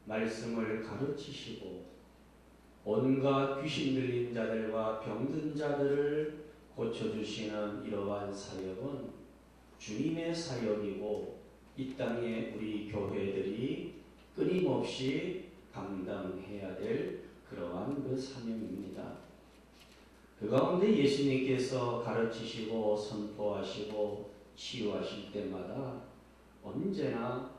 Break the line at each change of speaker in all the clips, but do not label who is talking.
말씀을 가르치시고 온갖 귀신 들린 자들과 병든 자들을 고쳐주시는 이러한 사역은 주님의 사역이고 이 땅에 우리 교회들이 끊임없이 감당해야 될 그러한 그 사명입니다. 그 가운데 예수님께서 가르치시고 선포하시고 치유하실 때마다 언제나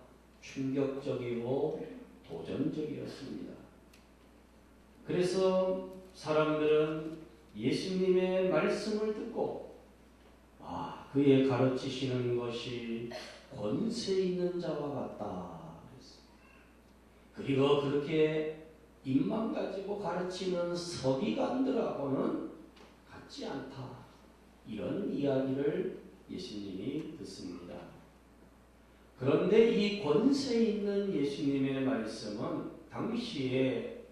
충격적이고 도전적이었습니다. 그래서 사람들은 예수님의 말씀을 듣고 그의 가르치시는 것이 권세 있는 자와 같다. 그리고 그렇게 입만 가지고 가르치는 서기관들하고는 같지 않다. 이런 이야기를 예수님이 듣습니다. 그런데 이 권세 있는 예수님의 말씀은 당시에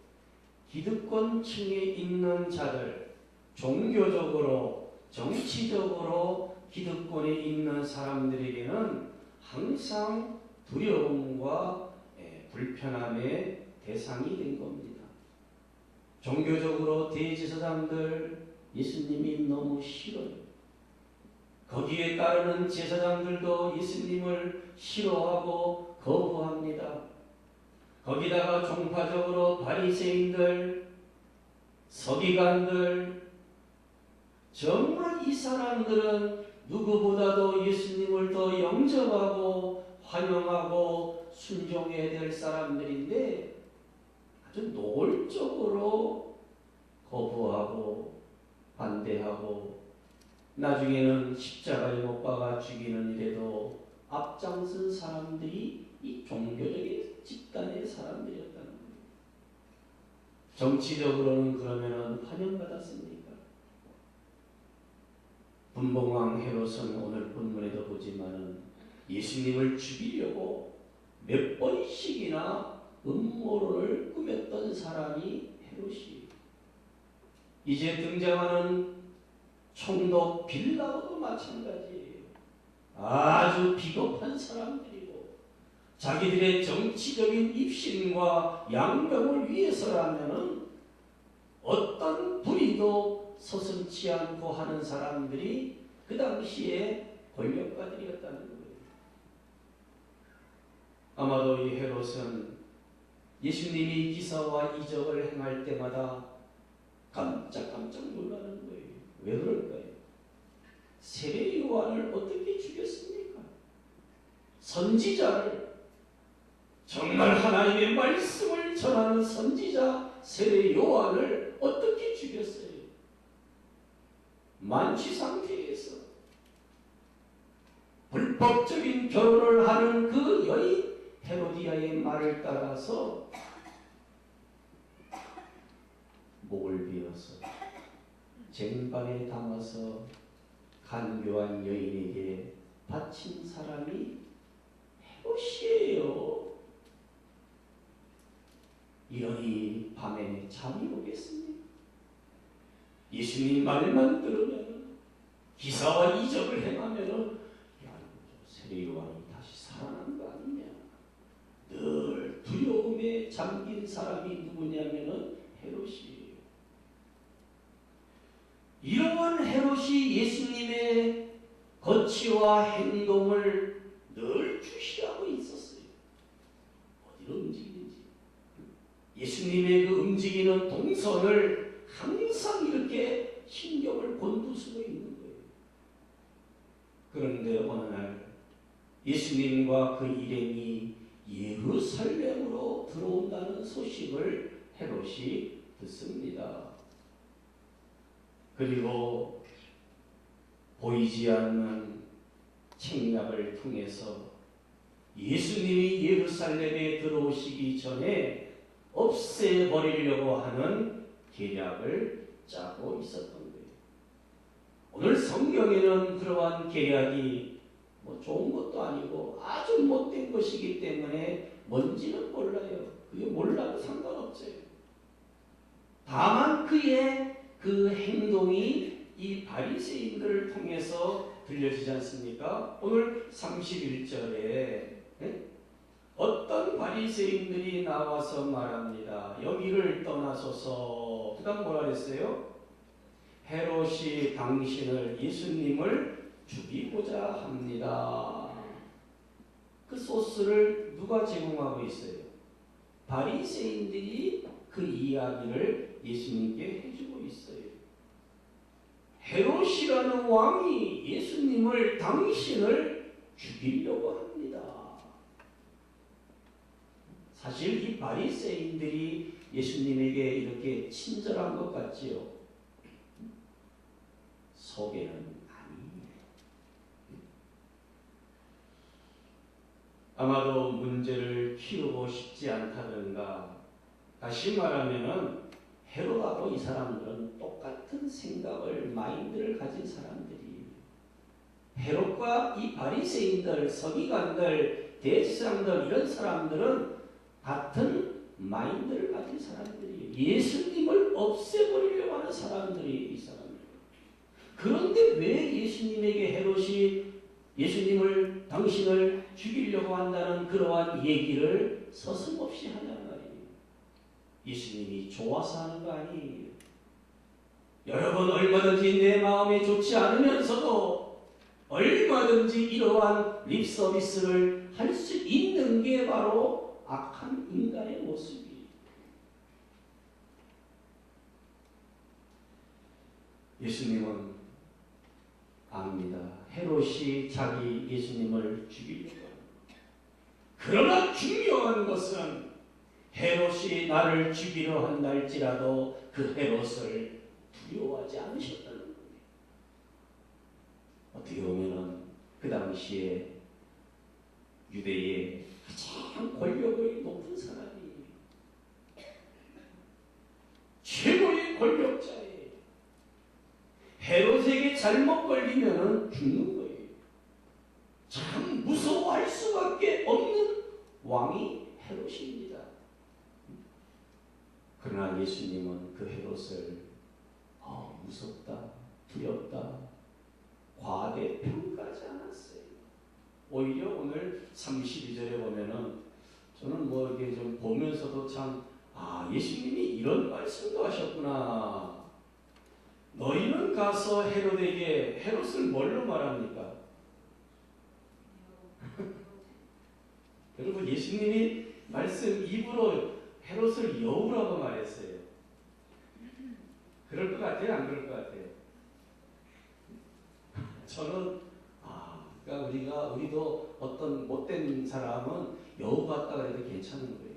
기득권층에 있는 자들, 종교적으로, 정치적으로 기득권에 있는 사람들에게는 항상 두려움과 불편함의 대상이 된 겁니다. 종교적으로 대제사장들 예수님이 너무 싫어요. 거기에 따르는 제사장들도 예수님을 싫어하고 거부합니다. 거기다가 종파적으로 바리새인들, 서기관들, 정말 이 사람들은 누구보다도 예수님을 더 영접하고 환영하고 순종해야 될 사람들인데 아주 노골적으로 거부하고 반대하고 나중에는 십자가에 못 박아 죽이는 일에도 앞장선 사람들이 이 종교적인 집단의 사람들이었다는 거예요. 정치적으로는 그러면은 환영받았습니까? 분봉왕 헤롯은 오늘 본문에도 보지만은 예수님을 죽이려고 몇 번씩이나 음모론을 꾸몄던 사람이 헤롯이 이제 등장하는 총독 빌라도도 마찬가지예요. 아주 비겁한 사람들이고 자기들의 정치적인 입신과 양명을 위해서라면은 어떤 불의도 서슴지 않고 하는 사람들이 그 당시에 권력가들이었다는 거예요. 아마도 이 헤롯은 예수님이 기사와 이적을 행할 때마다 깜짝깜짝 놀라는 거예요. 왜 그럴까요? 세례 요한을 어떻게 죽였습니까? 선지자를, 정말 하나님의 말씀을 전하는 선지자 세례 요한을 어떻게 죽였어요? 만취 상태에서 불법적인 결혼을 하는 그 여인 헤로디아의 말을 따라서 목을 베어서 쟁반에 담아서 간교한 여인에게 바친 사람이 헤롯이에요. 이러니 밤에 잠이 오겠습니까? 예수님 말만 들으면 기사와 이적을 행하면 세례 요한이 다시 살아난 거 아니냐. 늘 두려움에 잠긴 사람이 누구냐면은 헤롯이에요. 이러한 헤롯이 예수님의 거취와 행동을 늘 주시하고 있었어요. 어디로 움직이는지. 예수님의 그 움직이는 동선을 항상 이렇게 신경을 곤두서고 있는 거예요. 그런데 어느 날 예수님과 그 일행이 예루살렘으로 들어온다는 소식을 헤롯이 듣습니다. 그리고 보이지 않는 책략을 통해서 예수님이 예루살렘에 들어오시기 전에 없애버리려고 하는 계략을 짜고 있었던 거예요. 오늘 성경에는 그러한 계략이 좋은 것도 아니고 아주 못된 것이기 때문에 뭔지는 몰라요. 그게 몰라도 상관없어요. 다만 그의 그 행동이 이 바리새인들을 통해서 들려지지 않습니까? 오늘 31절에 어떤 바리새인들이 나와서 말합니다. 여기를 떠나소서. 그다음 뭐라 그랬어요? 헤롯이 당신을 예수님을 죽이고자 합니다. 그 소스를 누가 제공하고 있어요? 바리새인들이 그 이야기를 예수님께 해주고 있어요. 헤롯이라는 왕이 예수님을 당신을 죽이려고 합니다. 사실 이 바리새인들이 예수님에게 이렇게 친절한 것 같지요? 속에는 아니에요. 아마도 문제를 키우고 싶지 않다든가, 다시 말하면은 헤롯하고 이 사람들은 똑같은 생각을, 마인드를 가진 사람들이에요. 헤롯과 이 바리새인들, 서기관들, 대제사장들, 이런 사람들은 같은 마인드를 가진 사람들이에요. 예수님을 없애버리려고 하는 사람들이 이 사람들. 그런데 왜 예수님에게 헤롯이 예수님을, 당신을 죽이려고 한다는 그러한 얘기를 서슴없이 하냐는 말이에요. 예수님이 좋아서 하는 거 아니에요. 여러분, 얼마든지 내 마음에 좋지 않으면서도 얼마든지 이러한 립서비스를 할 수 있는 게 바로 악한 인간의 모습이에요. 예수님은 압니다. 헤롯이 자기 예수님을 죽이려고 합니다. 그러나 중요한 것은 헤롯이 나를 죽이려 한달지라도 그 헤롯을 두려워하지 않으셨다는 거예요. 어떻게 보면은 그 당시에 유대의 가장 권력이 높은 사람이에요. 최고의 권력자예요. 헤롯에게 잘못 걸리면 죽는 거예요. 참 무서워할 수밖에 없는 왕이 헤롯입니다. 그러나 예수님은 그 헤롯을 무섭다, 두렵다, 과대평가하지 않았어요. 오히려 오늘 32절에 보면은 저는 뭐 이렇게 좀 보면서도 참, 예수님이 이런 말씀도 하셨구나. 너희는 가서 헤롯에게, 헤롯을 뭘로 말합니까? 여러분, 예수님이 말씀 입으로 헤롯을 여우라고 말했어요. 그럴 것 같아요? 안 그럴 것 같아요? 저는 그러니까 우리도 어떤 못된 사람은 여우 같다 그래도 괜찮은 거예요.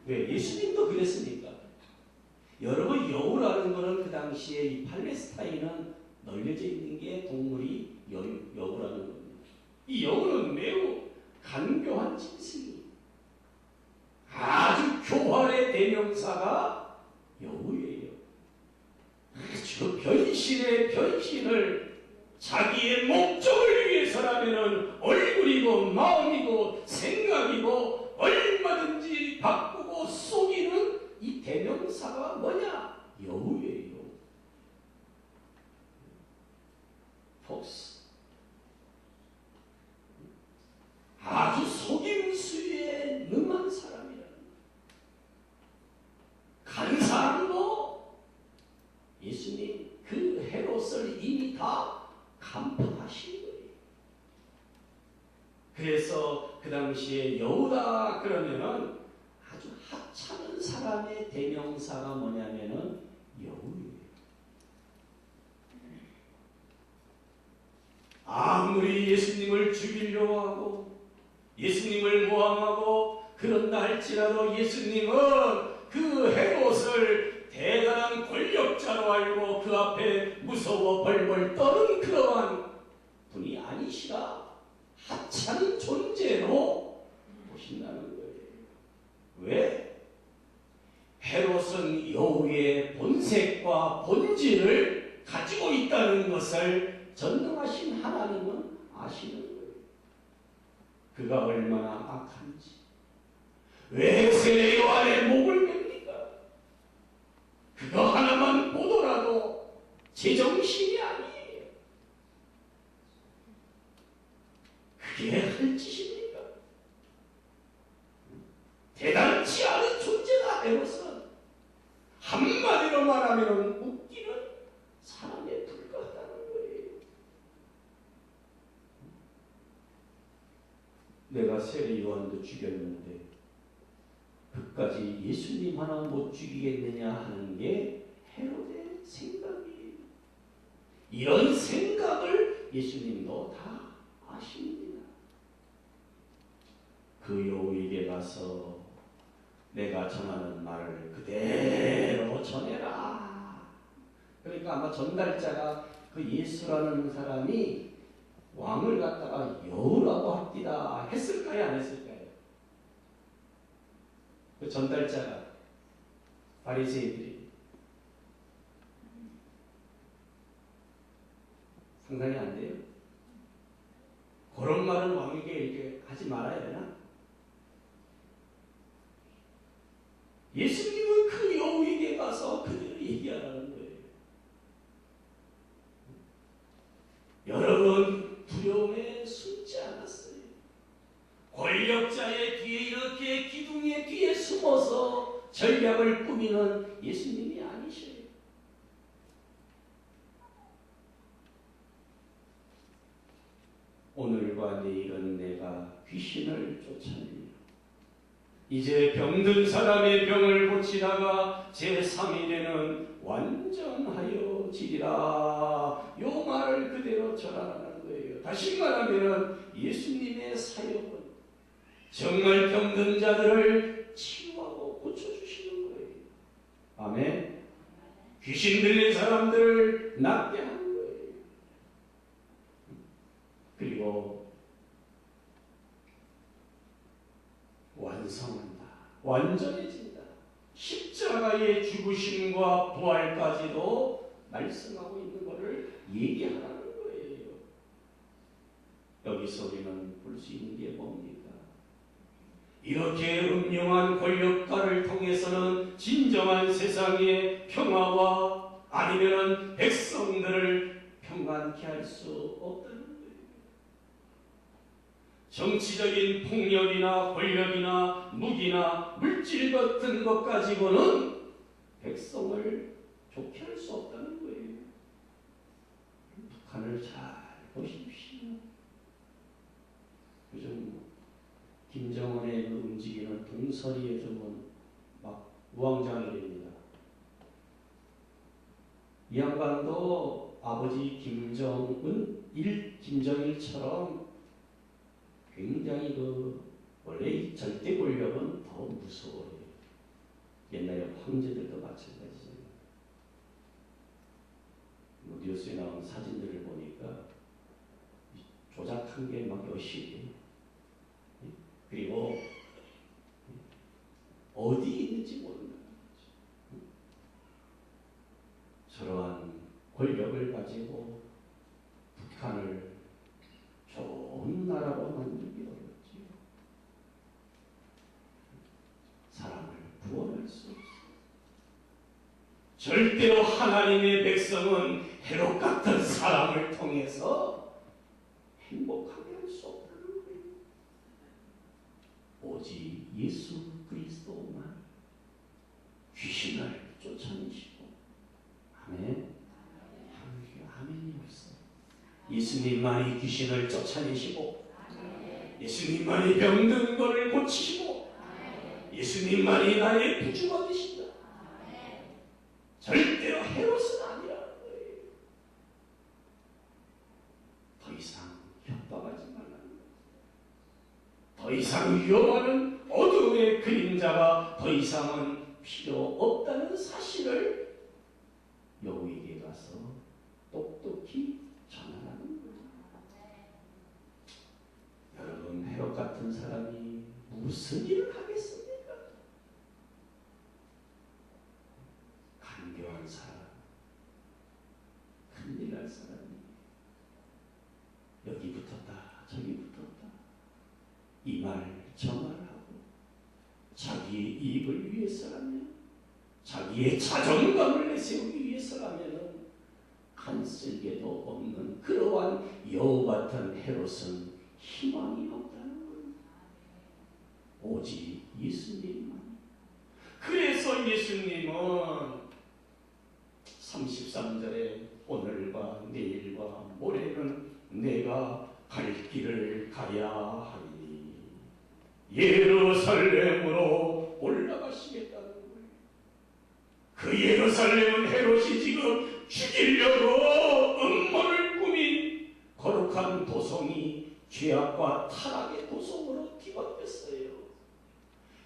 왜? 예수님도 그랬으니까. 여러분, 여우라는 것은 그 당시에 이 팔레스타인은 널려져 있는 게 동물이 여우라는 겁니다. 이 여우는 매우 간교한 짐승이, 아주 교활의 대명사가 여우예요. 그 변신의 변신을 자기의 목적을 위해서라면은 얼굴이고 마음이고 생각이고 얼마든지 바꾸고 속이는 이 대명사가 뭐냐? 여우예요. 폭스. 아주 속임수에 능한 사람이라는, 간사함도 예수님 그 헤롯을 이미 다 간파하신 거예요. 그래서 그 당시에 여우다 그러면은 아주 하찮은 사람의 대명사가 뭐냐면은 여우예요. 아무리 예수님을 죽이려고 하고 예수님을 모함하고 그런다 할지라도 예수님은 그 헤롯을 대단한 권력자로 알고 그 앞에 무서워 벌벌 떠는 그러한 분이 아니시라 하찮은 존재로 보신다는 거예요. 왜? 헤롯은 여우의 본색과 본질을 가지고 있다는 것을 전능하신 하나님은 아시는 거예요. 그가 얼마나 악한지. 왜 세례 요한의 목을 맵니까? 그거 하나만 보더라도 제정신이 아니에요. 그게 할 짓입니까? 옳지 않은 존재가 헤롯은 한마디로 말하면 웃기는 사람에 불과하다는 거예요. 내가 세례 요한도 죽였는데 그까지 예수님 하나 못 죽이겠느냐 하는 게 헤롯의 생각이에요. 이런 생각을 예수님도 다 아십니다. 그 여우에게 가서 내가 전하는 말을 그대로 전해라. 그러니까 아마 전달자가 그 예수라는 사람이 왕을 갖다가 여우라고 합디다 했을까요? 안 했을까요? 그 전달자가 바리새인들이 상상이 안 돼요? 그런 말은 왕에게 이렇게 하지 말아야 되나? 예수님은 그 여우에게 가서 그대로 얘기하라는 거예요. 여러분, 두려움에 숨지 않았어요. 권력자의 뒤에 이렇게 기둥의 뒤에 숨어서 전략을 꾸미는 예수님이 아니셔요. 오늘과 내일은 내가 귀신을 쫓아내며 이제 병든 사람의 병을 고치다가 제3일에는 완전하여 지리라. 요 말을 그대로 전하라는 거예요. 다시 말하면 예수님의 사역은 정말 병든 자들을 치유하고 고쳐주시는 거예요. 아멘. 귀신 들린 사람들을 낫게 하는 거예요. 그리고 완성한다. 완전해진다. 십자가의 죽으심과 부활까지도 말씀하고 있는 것을 얘기하라는 거예요. 여기서 우리는 볼 수 있는 게 뭡니까? 이렇게 음흉한 권력가를 통해서는 진정한 세상의 평화와 아니면 백성들을 평안케 할 수 없다는 거예요. 정치적인 폭력이나 권력이나 무기나 물질 같은 것 가지고는 백성을 좋게 할 수 없다는 거예요. 북한을 잘 보십시오. 요즘 김정은의 그 움직이는 동서리에 좀은 막 우왕좌왕이 됩니다. 이 양반도 아버지 김정일처럼 굉장히 원래 이 절대 권력은 더 무서워요. 옛날에 황제들도 마찬가지잖아요. 뉴스에 나온 사진들을 보니까 조작한 게 막 여실히. 그리고 어디 있는지 모른다는 거죠. 저러한 권력을 가지고 북한을 좋은 나라로 만들기 어렵지요. 사람을 구원할 수 없어요. 절대로 하나님의 백성은 헤롯 같은 사람을 통해서 행복하게 할 수 없다는 거예요. 오직 예수 그리스도만 귀신을 쫓아내시고 아멘. 아멘이 없어. 예수님만이 귀신을 쫓아내시고 예수님만이 병든 것을 고치시고 예수님만이 나의 구주가 되신다. 절대로 헤롯은 아니라는 거예요. 더 이상 협박하지 말라는 거예요. 더 이상 위험하는 어둠의 그림자가 더 이상은 필요 없다는 사실을 여우에게 가서 똑똑히 전하라는 거예요. 여러분, 헤롯 같은 사람이 무슨 일을 하겠습니까? 간교한 사람, 큰일 날 사람이 여기 붙었다 저기 붙었다 이 말 저 말하고 자기의 이익을 위해서라면 자기의 자존감을 내세우기 위해서라면 한쓸개도 없는 그러한 여우 같은 헤롯은 희망이 없다는 거예요. 오직 예수님만 예수님은 33절에 오늘과 내일과 모레는 내가 갈 길을 가야 하리니 예루살렘으로 올라가시겠다는 거예요. 그 예루살렘은 헤롯이 지금 죽이려고 음모를 꾸민 거룩한 도성이 죄악과 타락의 도성으로 뒤바뀌었어요.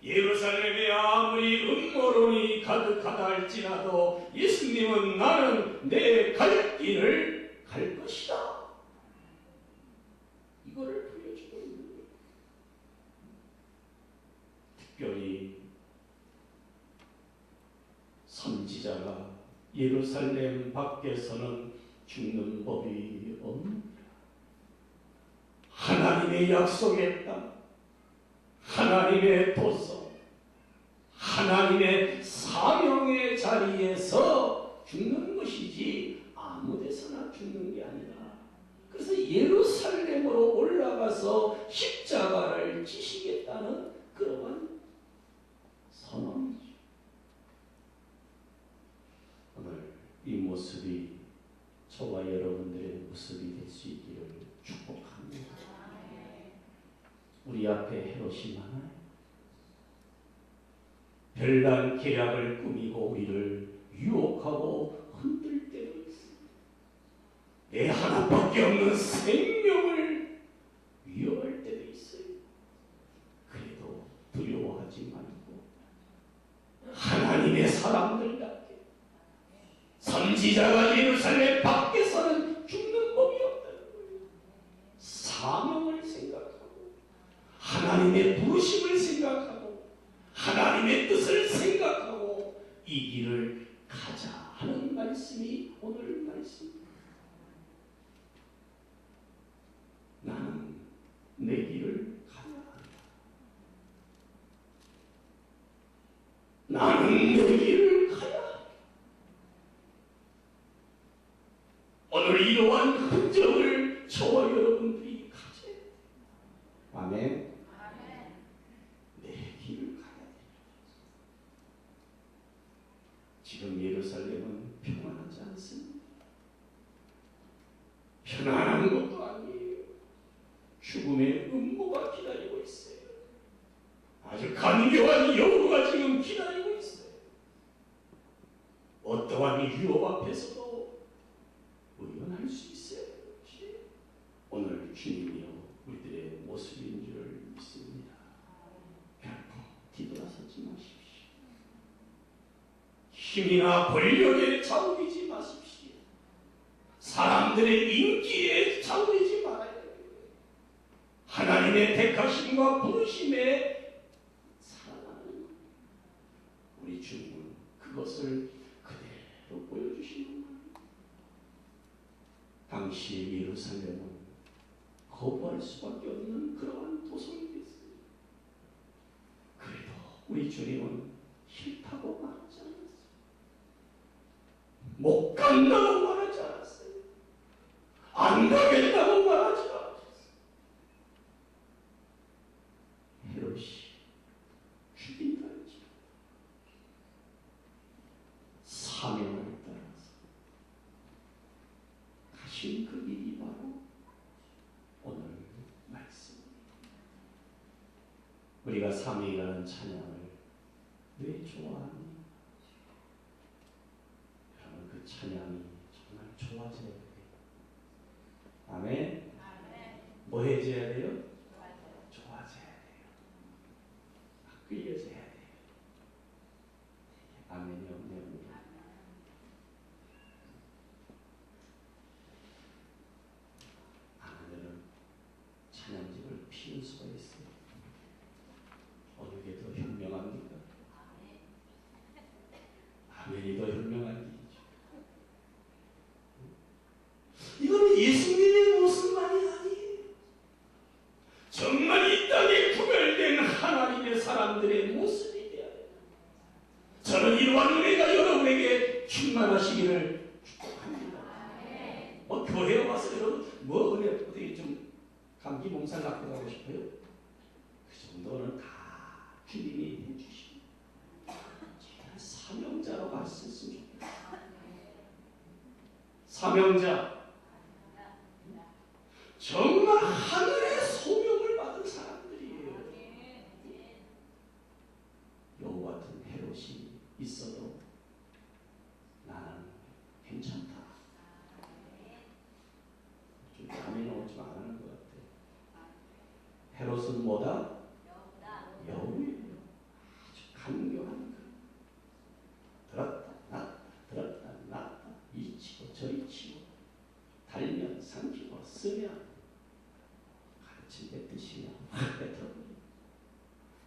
예루살렘에 아무리 음모론이 가득하다 할지라도 예수님은 나는 내 갈 길을 갈 것이다. 이거를 보여주고 있는 거예요. 특별히 선지자가 예루살렘 밖에서는 죽는 법이 없느니라. 하나님의 약속의 땅, 하나님의 도성, 하나님의 사명의 자리에서 죽는 것이지 아무 데서나 죽는 게 아니라, 그래서 예루살렘으로 올라가서 십자가를 지시겠다는 그러한 선언이죠. 오늘 이 모습이 저와 여러분들의 모습이 될 수 있기를 축복합니다. 우리 앞에 헤롯이 많아요. 별난 계략을 꾸미고 우리를 유혹하고 흔들 때도 있어요. 내 하나밖에 없는 생명을 위협할 때도 있어요. 그래도 두려워하지 말고 하나님의 사람들답게 선지자가 예루살렘 밖에서는 죽는 법이 없다는 거예요. 사명을 생각하고 하나님의 부르심을 생각하고 하나님의 뜻을 생각하고 이 길을 가자 하는 말씀이 오늘 말씀입니다. 나는 내 길을 가야 한다. 나는 내 길을 가야 한다. 오늘 이러한 흔적을 저와 여러분들이 가져야 돼요. 아멘. 내 길을 가야 돼요. 지금 예루살렘은 평안하지 않습니다. 편안한 것도 아니에요. 죽음의 음모가 기다리고 있어요. 아주 간교한 여우가 지금 기다리고 있어요. 어떠한 유혹 앞에서도 의연할 수 있어요. 오늘 주님이여 우리들의 모습인 줄 믿습니다. 결코 뒤돌아서지 마십시오. 힘이나 권력에 좌우되지 마십시오. 사람들의 인기에 좌우되지 말아야 됩니다. 하나님의 택하심과 부르심에 살아가는 우리 주님은 그것을 그대로 보여주시는 거예요. 당시 예루살렘은 거부할 수밖에 없는 그러한 도성이 됐어요. 그래도 우리 주님은 싫다고 말하지 않았어요. 못 간다고 말하지 않았어요. 안 가겠다고 말하지 않았어요. 헤롯이 죽인다 할지라도 사명을 따라서 가신 그 일이 바로 오늘 말씀입니다. 우리가 사명이라는 찬양을 왜 좋아하니? 여러분 그 찬양이 정말 좋아져야 돼요. 아멘. 뭐 해줘야 돼요? 좋아져야 돼요. 끌려져야 돼요. 아멘이 없네요. 아멘은 찬양집을 피울 수가 있어요. 어느 게 더 현명합니까? 아멘이 더 현명한 길이죠. 이거는 예수님의 모습만이 아니에요. 정말 이 땅에 구별된 하나님의 사람들의 모습이 되어야 돼요. 저는 이러한 은혜가 여러분에게 충만하시기를 축복합니다. 뭐 교회에 와서 여러분 뭐 은혜 어떻게 좀 감기 몸살 낫게 하고 싶어요? 그 정도는 다 주님이 해주시고 제가 사명 사명자, 정말 하늘의 소명을 받은 사람들이에요. 여우 같은 헤롯이 있어도 나는 괜찮다. 좀 아멘은 좀 안 하는 것 같아. 헤롯은 뭐다? 여우예요. 아주 간교한 그 들었다 놨다 들었다 놨다 이치고 저리치고 달면 삼키고 쓰면 가르친 뱉듯이며 확 뱉어버리고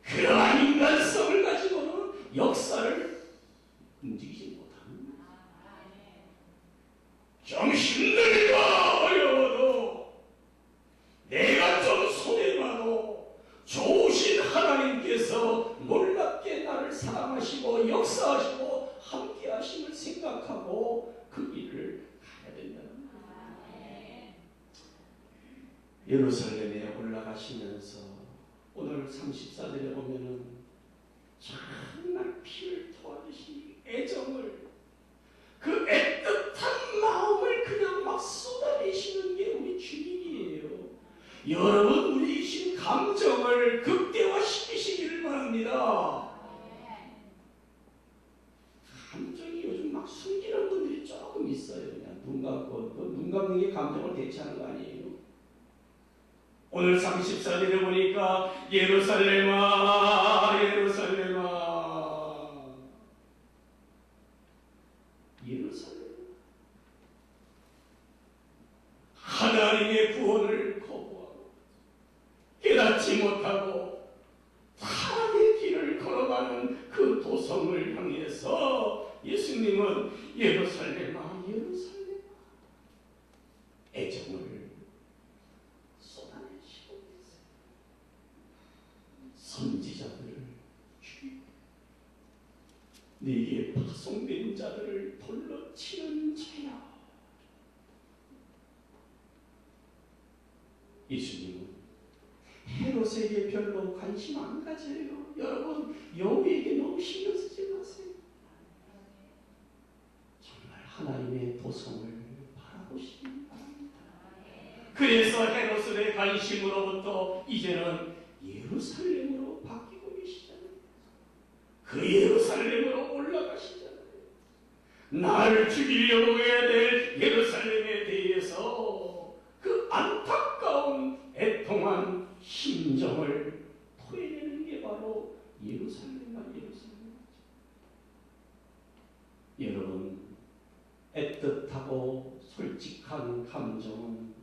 그러한 인간성을 가지고는 역사를 움직이지 못합니다. 좀 힘들고 어려워도 내가 좀 손해봐도 좋으신 하나님께서 놀랍게 나를 사랑하시고 역사하시고 함께 하심을 생각하고 그 길을 가야 된다는 거예요. 예루살렘에 올라가시면서 오늘 34절에 보면은 정말 피를 토하듯이 애정을 그 애틋한 마음을 그냥 막 쏟아내시는 게 우리 주님이에요. 여러분 우리 신 감정을 극대화시키시기를 바랍니다. 감정이 요즘 막 숨기는 분들이 조금 있어요. 그냥 눈 감고 눈 감는 게 감정을 대체하는 거 아니에요. 오늘 34절에 보니까 예루살렘아 예루살렘아 예루살렘 하나님의 구원을 거부하고 깨닫지 못하고 사랑의 길을 걸어가는 그 도성을 향해서 예수님은 예루살렘아 예루살렘아 애정을 쏟아내시고 있어요. 선지자들을 죽이고 네게 파송된 자들을 돌로 치는 자야. 예수님은 헤롯에게 별로 관심 안 가져요. 여러분 여우에게 너무 신경 쓰지 마세요. 정말 하나님의 도성을 바라보시기 바랍니다. 그래서 헤롯의 관심으로부터 이제는 예루살렘으로 바뀌고 계시잖아요. 그 예루살렘으로 올라가시잖아요. 나를 죽이려고 해야 될 예루살렘에 대해서 그 안타까운 애통한 심정을 토해내는 게 바로 예루살렘과 예루살렘이죠. 여러분 애틋하고 솔직한 감정은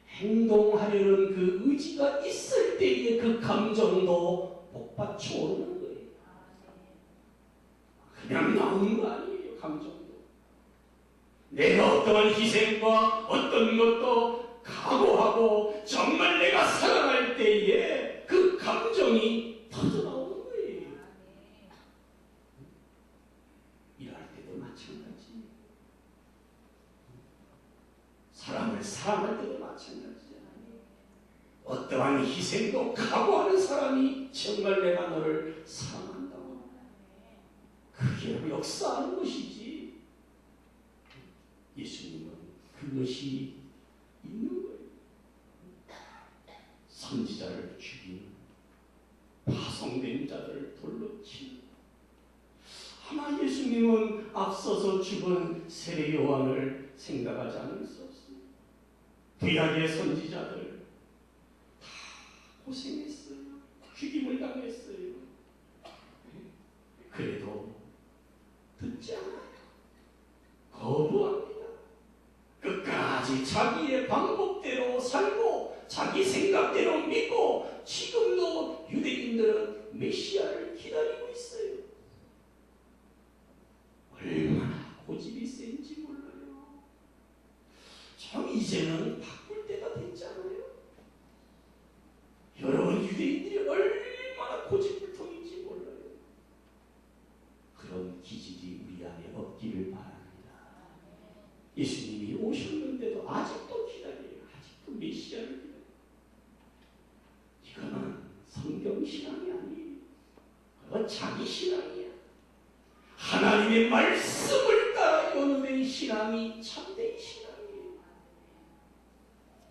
행동하려는 그 의지가 있을 때의 그 감정도 복받쳐 오르는 거예요. 그냥 나오는 거 아니에요. 감정도 내가 어떠한 희생과 어떤 것도 각오하고 정말 내가 살아갈 때에 그 감정이 터져나오는 거예요. 일할 때도 마찬가지, 사람을 사랑할 때도 마찬가지잖아요. 어떠한 희생도 각오하는 사람이 정말 내가 너를 사랑한다고 그게 역사하는 것이지. 예수님은 그것이 있는 거예요. 선지자를 죽이는, 파송된 자들을 돌로 치는. 아마 예수님은 앞서서 죽은 세례 요한을 생각하지 않을 수 없습니다. 구약의 선지자들 다 고생했어요. 죽임을 당했어요. 그래도 듣지 않아요. 거부합니다. 끝까지 자기의 방법대로 살고 자기 생각대로 믿고 지금도 유대인들은 메시아를 기다리고 있어요. 얼마나 고집이 센지 몰라요. 참 이제는 바꿀 때가 됐잖아요. 여러분 유대인들이 얼마나 고집불통인지 몰라요. 그런 기질이 우리 안에 없기를 바랍니다. 예수님이 오셨는데도 아직도 기다려요. 아직도 메시아를 기다려요. 이거는 성경신앙이 아니에요. 그건 자기 신앙이야. 하나님의 말씀을 따라 어느 된 신앙이 참된 신앙이에요.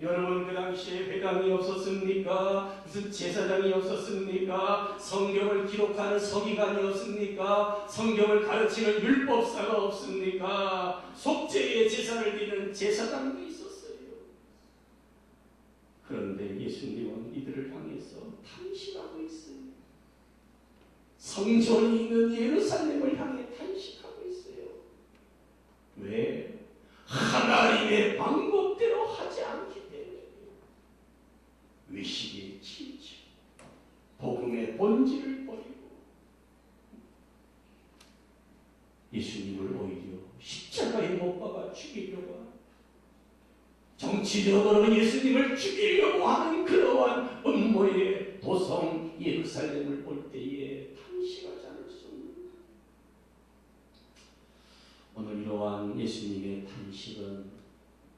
여러분, 그 당시에 회당이 없었습니까? 무슨 제사장이 없었습니까? 성경을 기록하는 서기관이 없습니까? 성경을 가르치는 율법사가 없습니까? 속죄의 제사를 드리는 제사장도 있었어요. 그런데 예수님은 이들을 향해서 탄식하고 있어요. 성전이 있는 예루살렘을 향해 탄식하고 있어요. 왜? 하나님의 방법대로 하지 않기 때문에 외식에 치이죠. 복음의 본질을 버리고 예수님을 오히려 십자가에 못 박아 죽이려고 하는, 정치적으로 예수님을 죽이려고 하는 그러한 음모의 도성 예루살렘을 볼 때에 탄식하지 않을 수 없는, 오늘 이러한 예수님의 탄식은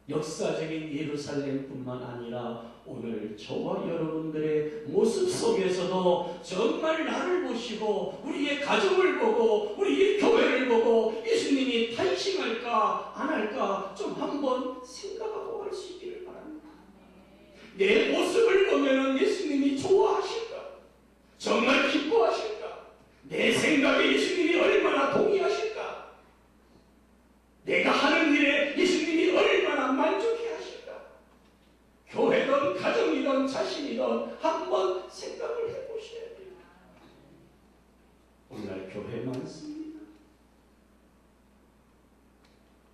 역사적인 예루살렘뿐만 아니라 오늘 저와 여러분들의 모습 속에서도 정말 나를 보시고 우리의 가정을 보고 우리의 교회를 보고 예수님이 탄식할까 안 할까 좀 한번 생각하고 할 수 있기를 바랍니다. 내 모습을 보면 예수님이 좋아하실까? 정말 기뻐하실까? 내 생각에 예수님이 얼마나 동의하실까? 내가 하는 일에 예수님이 얼마나 만족해 하실까? 교회든 가정이든 자신이든 한번 생각을 해보셔야 돼요. 오늘날 교회 많습니다.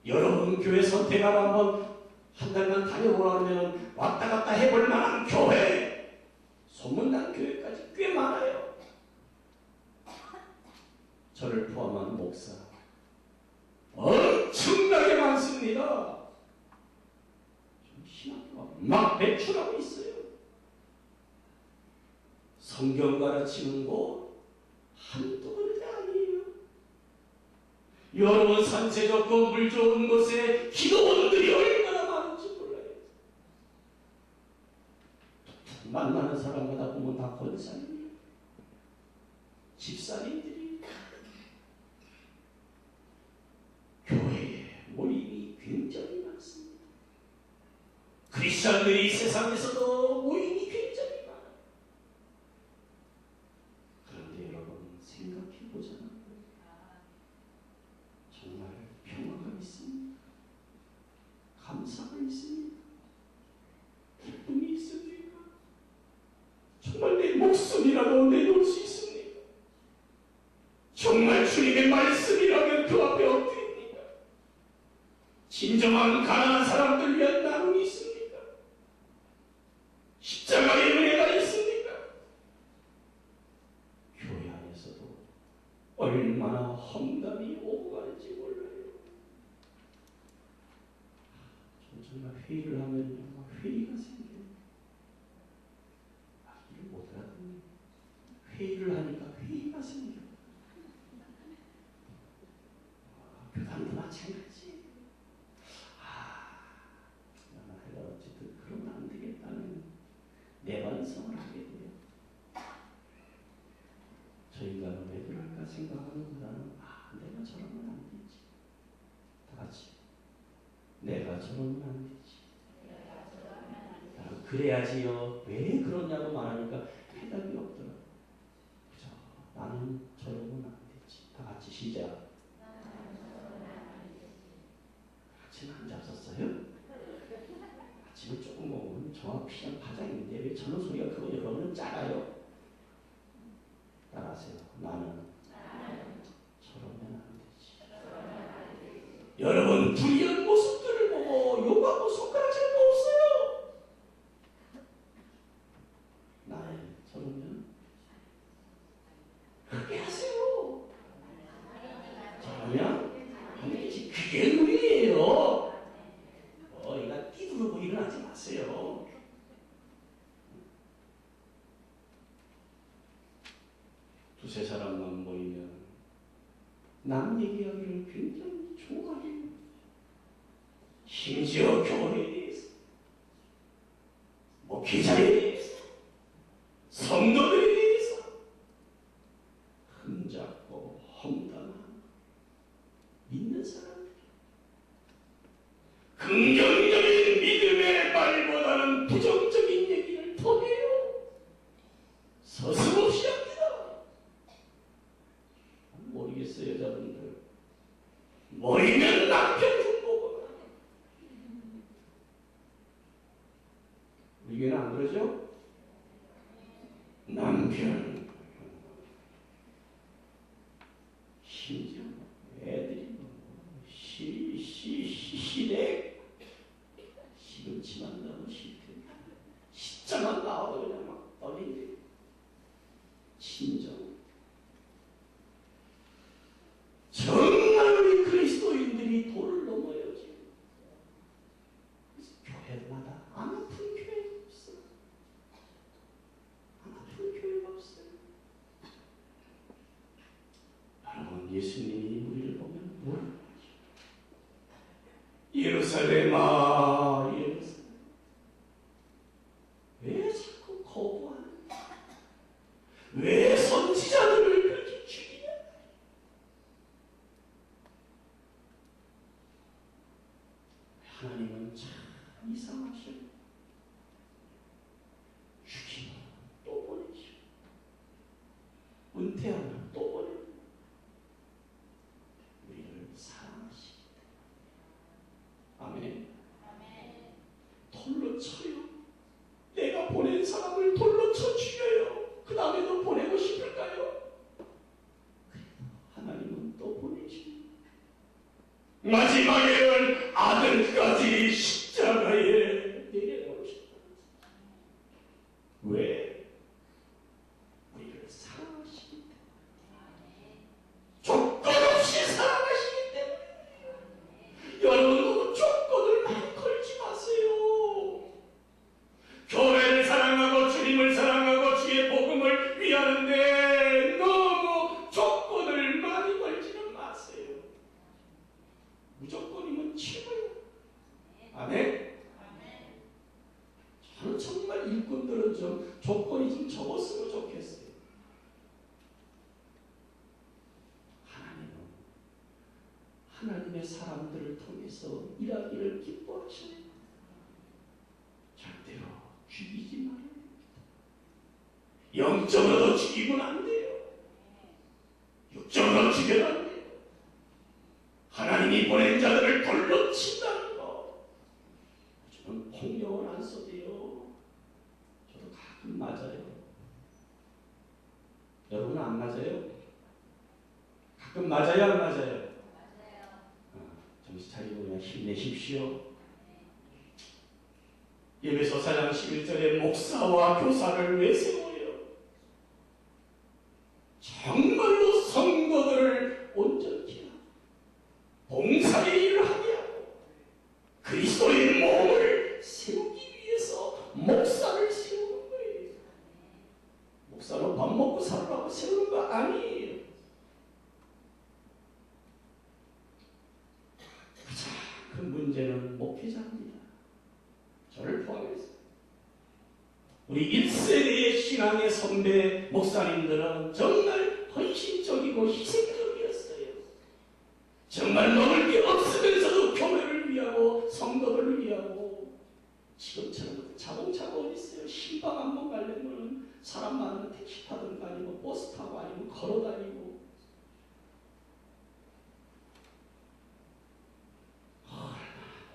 여러분 교회 선택하러 한번 한 달만 다녀보라 하면 왔다 갔다 해볼 만한 교회, 소문난 교회까지 꽤 많아요. 저를 포함한 목사 엄청나게 많습니다. 신학교가 막 배출하고 있어요. 성경 가르치는 곳 한두 군데 아니에요. 여러분 산세 좋고 물 좋은 곳에 기도원들이 얼마나 많은지 몰라요. 만나는 사람마다 보면 다 권사님이에요. 집사님들이 교회에 모임이 굉장히 많습니다. 크리스천들이 세상에서도 모임이 굉장히 많아요. 그런데 여러분 생각해보잖아요. 정말 평화가 있습니까? 감사가 있습니까? 기쁨이 있습니까? 정말 내 목숨이라도 내놓을 수 있습니까? 정말 주님의 말씀이라면 그 앞에 엎드립니까? 진정한 가난한 사람들 위한 나눔이 있습니까? 십자가의 은혜가 있습니까? 교회 안에서도 얼마나 험담이 오고 가는지 몰라요. 정말 회의를 하면 회의가 생겨요. 일을 못 하거든요. 회의를 하니까 회의가 생겨요. 교단도 마찬가지. 나는 어쨌든 그러면 안 되겠다는 내반성을 하게 돼요. 저 인간은 왜 그럴까 생각하는 것보다는 내가 저러면 안 되지. 다 같이 내가 저러면 안 되지. 그래야지요. 왜 그러냐고 말하니까 해답이 없더라. 그죠? 나는 저러면 안 되지. 다 같이 시작. 아침 안 잡섰어요? 아침에 조금 먹으면 정확 피장 파장인데 왜 저런 소리가 크고 여러분은 작아요? 따라하세요. 나는 저러면 안 되지. 여러분 불의한 모습들을 보고 욕하고 손가락 잴 거 없어요. 나는 저러면 그렇게 하세요. 저러면 안 되지. 그게 의리예요. 이가 띠두르고 일어나지 마세요. 두세 사람만 모이면 남 얘기하기를 굉장히 좋아해요. 심지어 교회에 대해서, 목회자에 대해서, 성도들에 대해서 흠잡고 험담하는 믿는 사람들이 모르겠어요, 여자분들. 모이면 남편 흉보고. 우리 교회는 안 그러죠? 남편. 심지어 애들이 시댁 시금치 만나고 십자만 나와도 그냥 막 떨리네. 친정. 정말 우리 그리스도인들이 도를 넘어요 지금. 교회마다 안 아픈 교회가 없어. 안 아픈 교회가 없어요. 여러분, 예수님이 우리를 보면 뭘 하죠? 예루살렘아, 예루살렘. 왜 자꾸 거부하는? 왜 선지자들을 그렇게 죽이냐? 하나님은 참 이상하셔요. 죽이면 또 보내시고, 은퇴하면 또 보내고, 우리를 사랑하시기 때문에. 아멘. 돌로 쳐요. 내가 보낸 사람을 돌로 쳐 죽여요. 그 다음에도 보내고 싶을까요? 하나님은 또 보내십니다. 마지막에는 아들까지 십자가에 내려놓으셨다. 왜? 우리를 사랑하시기 때문에. 조건 없이 사랑하시기 때문에. 여러분, 조건을 많이 걸지 마세요. 교회를 사랑하고 주님을 사랑하고 주의 복음을 위하는데 너무 조건을 많이 걸지는 마세요. 무조건이면 최고예요. 아멘? 저는 정말 일꾼들은 좀 조건이 좀 적었으면 좋겠어요. 하나님은 하나님의 사람들을 통해서 일하기를 기뻐하셔요. 절대로 죽이지 말아요. 영적으로도 죽이면 안 돼요. 육적으로 죽여도 안 돼요. 하나님이 보낸 자들을 돌로 친다는 거. 저는 폭력은 안 써도요. 저도 가끔 맞아요. 여러분은 안 맞아요? 가끔 맞아요, 안 맞아요? 맞아요. 정신 차리고 그냥 힘내십시오. 예배소 4장 11절에 목사와 교사를 왜 세워요? 정말로 성도들을 온전케 하고 봉사의 일을 하게 하고 그리스도의 몸을 세우기 위해서 목사를 세우는 거예요. 목사는 밥 먹고 살으라고 세우는 거 아니에요. 가장 큰 문제는 목회자입니다. 저를 포함해서 우리 1세대의 신앙의 선배 목사님들은 정말 헌신적이고 희생적이었어요. 정말 먹을 게 없으면서도 교회를 위하고 성도들을 위하고. 지금처럼 자동차가 어디 있어요? 신방 한 번 가려면 사람 많으면 택시 타든가 아니면 버스 타고 아니면 걸어 다니고.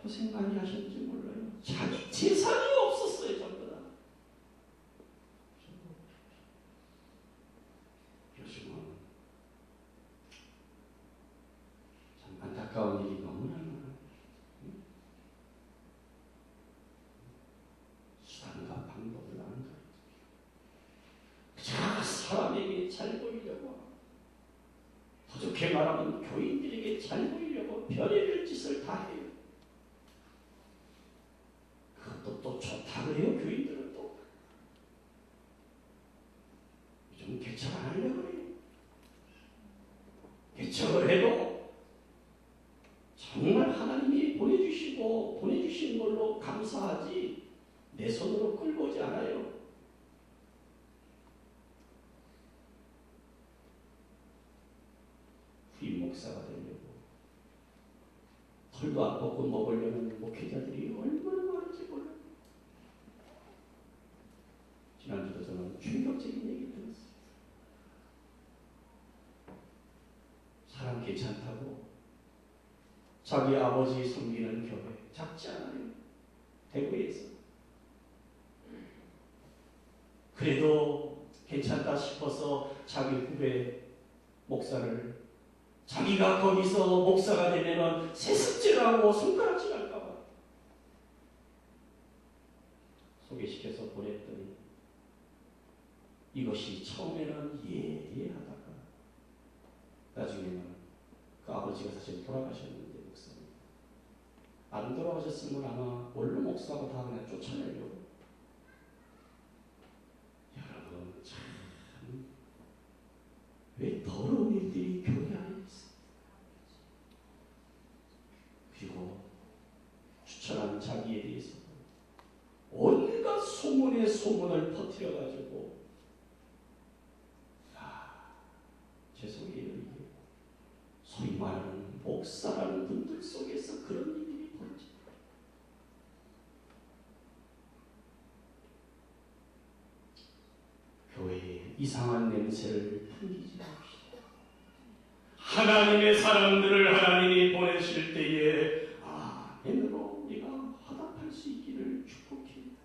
고생 많이 하셨는지 몰라요. 자기 재산이 없었어요, 전부 다. 요즘은 참 안타까운 일이 너무나 많아요. 수단과 방법을 안 가요. 그저 사람에게 잘 보이려고, 더 좋게 말하면 교인들에게 잘 보이려고 별의별 짓을 다 해요. 그것도 또 좋다 그래요. 교인들은 또 요즘 개척 안 하려고 그래요. 개척을 해도 정말 하나님이 보내주신 걸로 감사하지 내 손으로 끌고 오지 않아요. 후임 목사가 되려고 털도 안 뽑고 먹으려는 목회자들이 얼마나 많은지 몰라요. 지난주도 저는 충격적인 얘기를 들었어요. 사람 괜찮다고. 자기 아버지 섬기는 교회 작지 않아요. 대구에서. 그래도 괜찮다 싶어서 자기 후배 목사를 자기가 거기서 목사가 되면은 세습질하고 손가락질 할까봐 소개시켜서 보냈더니 이것이 처음에는 예하다가 나중에는 그 아버지가 사실 돌아가셨는데 목사님 안 돌아가셨으면 아마 원로 목사하고 다 그냥 쫓아내려고. 여러분 참 왜 더러운 일들이 교회 안에 있습니까? 그리고 추천한 자기에 대해서 온갖 소문에 소문을 퍼뜨려가지고 죄송해요. 이게 소위 말하는 목사라는 분들 속에서 그런 일이 벌어집니다. 교회에 이상한 냄새를 풍기지 맙시다. 하나님의 사람들을 하나님이 보내실 때에 아멘으로 우리가 화답할 수 있기를 축복합니다.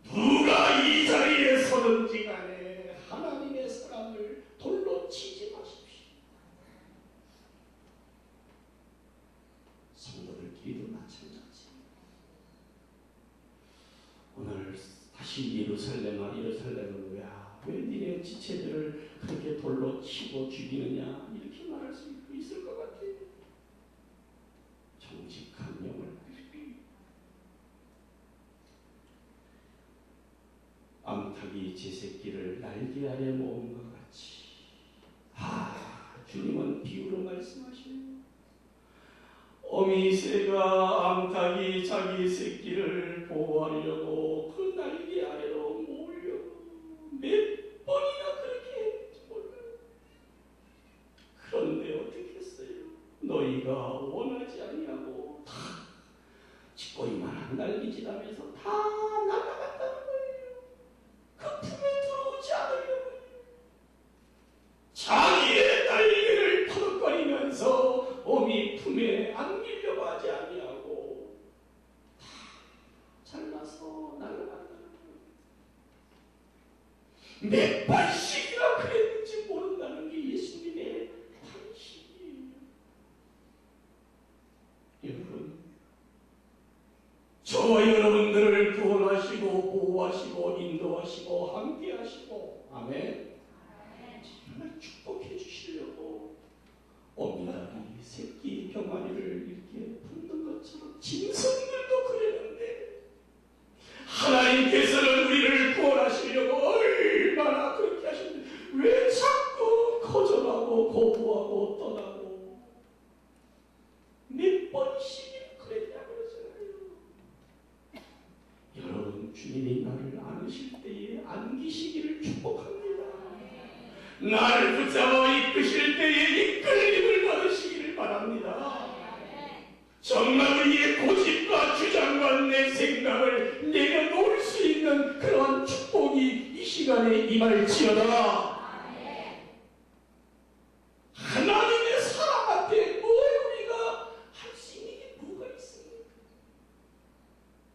누가 이 자리에 서든지 간에 하나님의 사람을 돌로 치지 마십시오. 성도들끼리도 마찬가지. 오늘 다시 예루살렘아 왜 니네 지체들을 그렇게 돌로 치고 죽이느냐 이렇게 말할 수 있을 것 같아요. 정직한 영을 암탉이 제 새끼를 날개 아래 모은 것 같이 주님은 비유로 말씀하시네요. 어미새가 암탉이 자기 새끼를 보호하려고 그 날개 아래로 모으려고 몇 번이나 그렇게 했는지 몰라요. 그런데 어떻게 했어요? 너희가 원하지 아니하고 다 찌꺼기만한 날개짓하면서 다 날아갔다는 거예요. 그 품에 들어오지 않으려고 자기의 날개를 퍼덕거리면서 어미 품에 안기려고 하지 아니하고 다 잘라서 날아간다는 거예요. 몇 번씩이나 그랬는지 모른다는 게 예수님의 탄식이에요. 여러분, 저와 여러분들을 구원하시고 보호하시고 인도하시고 함께하시고 아멘. 정말 축복해 주시려고 어미닭이 새끼 병아리를 이렇게 품는 것처럼 짐승들도 그랬는데 하나님께서는 우리를 구원하시려고 얼마나 그렇게 하시는데 왜 자꾸 거절하고 거부하고 떠나고 몇 번씩 그랬냐 그러잖아요. 여러분, 주님이 나를 안으실 때에 안기시기를 축복합니다. 나를 붙잡아 이끄실 때에 이끌림을 받으시기를 바랍니다. 정말 우리의 고집과 주장과 내 생각을 내려놓을 수 있는 그러한 축복이 이 시간에 임할지어다. 하나님의 사랑 앞에 뭘 우리가 할 수 있는 게 뭐가 있습니까?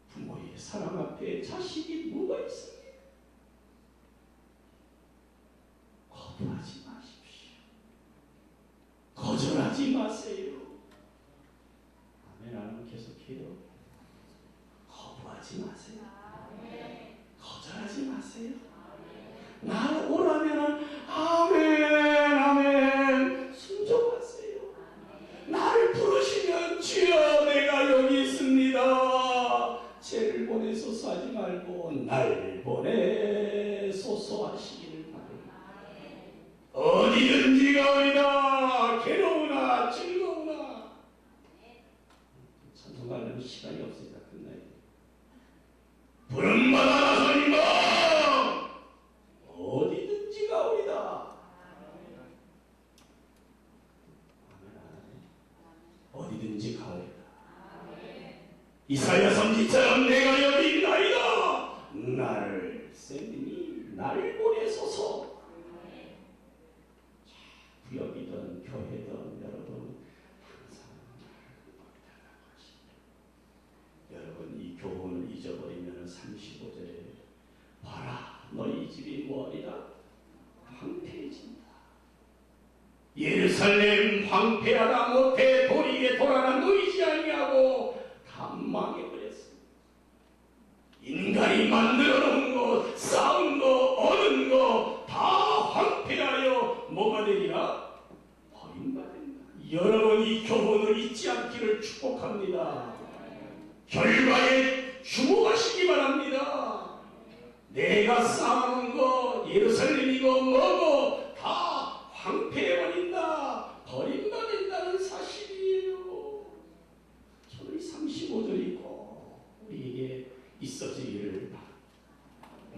부모의 사랑 앞에 자식이 뭐가 있습니까? 거부하지 마십시오. 거절하지 마세요. 아멘. 나는 계속해요. 거부하지 마세요. 거절하지 마세요. 나를 오라면은 아멘 순종하세요. 나를 부르시면 주여 내가 여기 있습니다. 죄를 보내소서 하지 말고 날 보내소서 하시기를 바랍니다. 어디든지 가오리다. 괴로우나 즐거우나. 찬송하려면 시간이 없으니까 끝나야 돼. 부름받아 나서니까 어디든지 가오리다. 어디든지 가오리다. 이사야 선지처럼 내가 여기 있나이다. 나를 세우니 나를 보내소서. 구역이든 교회도 여러분 항상 못하라고 하십니다. 여러분 이 교훈을 잊어버리면 35절에 봐라 너희 집이 뭐하리라 황폐해진다. 예루살렘 황폐하다 못해 도리에 돌아나 놓이지 아니하고 다 망해버렸습니다. 인간이 만들어 놓은 것, 쌓은 거, 얻은 거 다 황폐하여 뭐가 되리라? 버림받는다. 여러분 이 교훈을 잊지 않기를 축복합니다. 결과에 주목하시기 바랍니다. 내가 쌓아놓은 거 예루살렘이고 뭐고 다 황폐해버린다. 버림받는다는 사실이에요. 저는 35절이 꼭 우리에게 있어지기를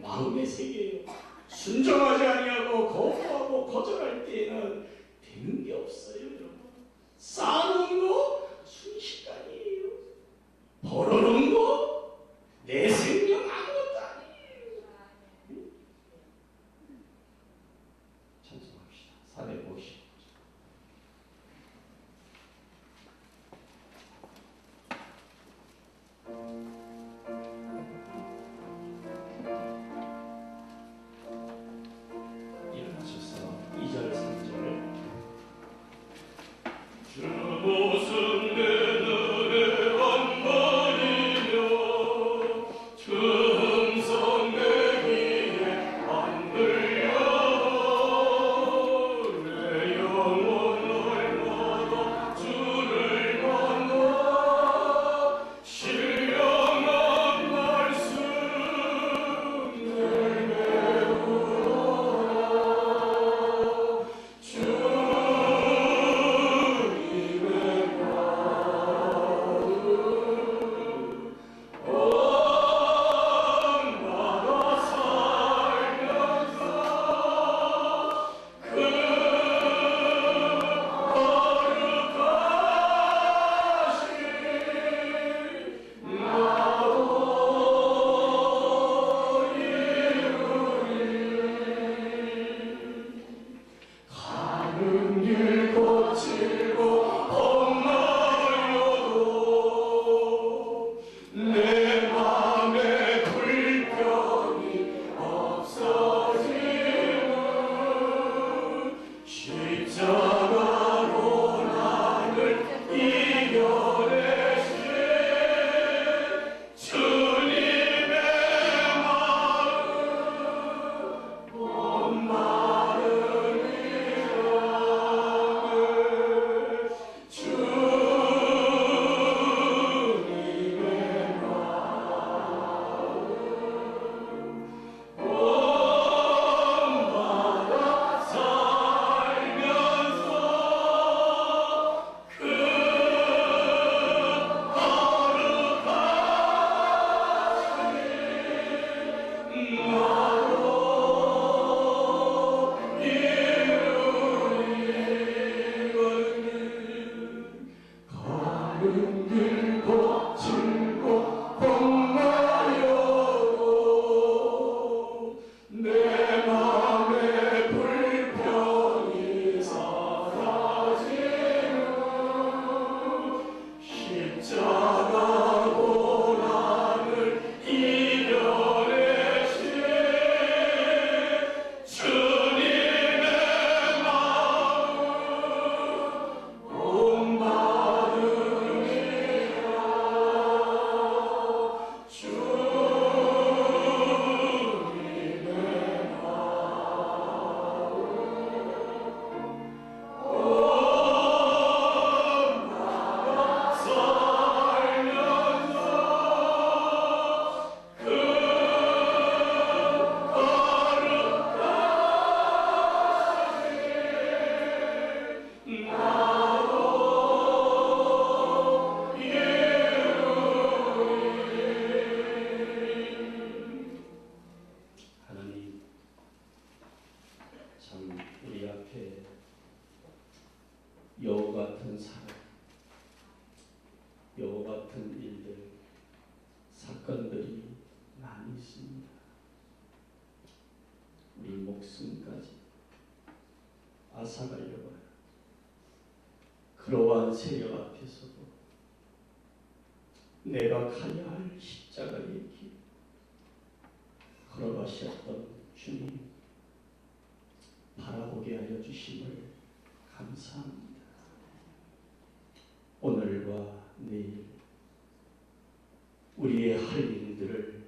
마음의 세계예요. 순종하지 아니하고 거부하고 거절할 때에는 되는 게 없어요. 여러분 쌓아놓은 거 순식간이에요. 벌어놓은 거 내 생명 아무것도 아니에요. 찬송합시다. 450. 일어나셔서 2절 3절 주 모습 내 눈에 언덕이며 주 음성 내 귀에 안 들려 내 영혼 날마다 주를 만나 신령한 말씀 내게 사건들이 많이 있습니다. 우리 목숨까지 앗아가려고 해요. 그러한 세력 앞에서도 내가 가야 할 십자가의 길 걸어가셨던 주님 바라보게 하여 주심을 감사합니다. 오늘과 내일 우리의 할 일들을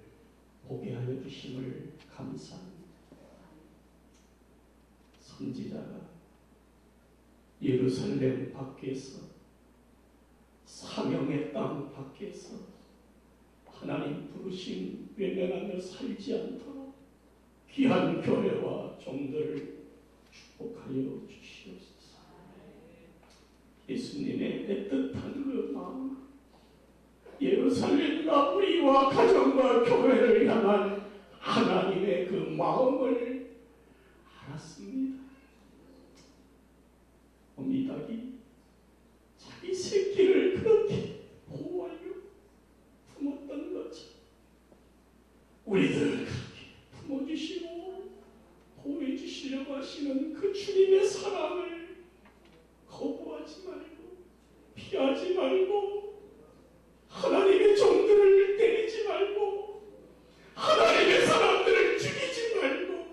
보게 하여 주심을 감사합니다. 선지자가 예루살렘 밖에서 사명의 땅 밖에서 하나님 부르심 외면하며 살지 않도록 귀한 교회와 종들을 축복하여 주시옵소서. 예수님의 애틋한 그 마음, 예루살렘과 우리와 가정과 교회를 향한 하나님의 그 마음을 알았습니다. 미닭이 자기 새끼를 그렇게 보호하여 품었던 것처럼 우리들을 그렇게 품어주시고 보호해주시려고 하시는 그 주님의 사랑을 거부하지 말고 피하지 말고 하나님의 종들을 때리지 말고 하나님의 사람들을 죽이지 말고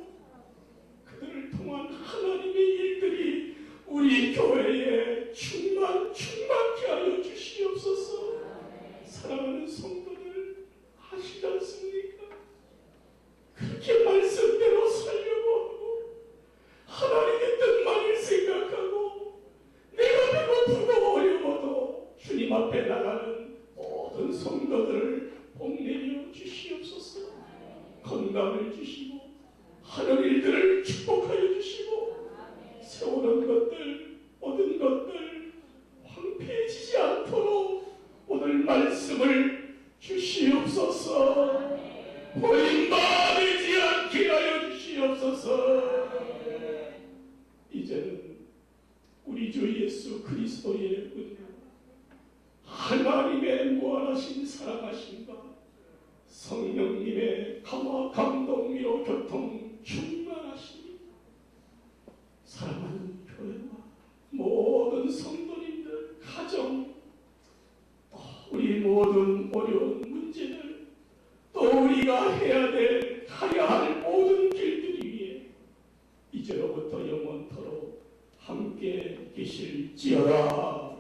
그들을 통한 하나님의 일들이 우리 교회에 충만케 하여 주시옵소서. 사랑하는 성도들 아시지 않습니까? 그렇게 말씀대로 살려고 하고 하나님의 뜻만을 생각하고 내가 배고프고 어려워도 주님 앞에 나가는 모든 성도들을 복내려 주시옵소서. 건강을 주시고 하는 일들을 축복하여 주시고 세우는 것들 모든 것들 황폐해지지 않도록 오늘 말씀을 주시옵소서. 버림받지 않게 하여 주시옵소서. 이제는 우리 주 예수 그리스도의 은혜와 하나님의 무한하신 사랑하심과 성령님의 감화 감동 위로 교통 충만하심이 사랑하는 교회와 모든 성도님들 가정 또 우리 모든 어려운 문제들 또 우리가 가야 할 모든 길들 위에 이제로부터 영원토록 함께 계실지어다.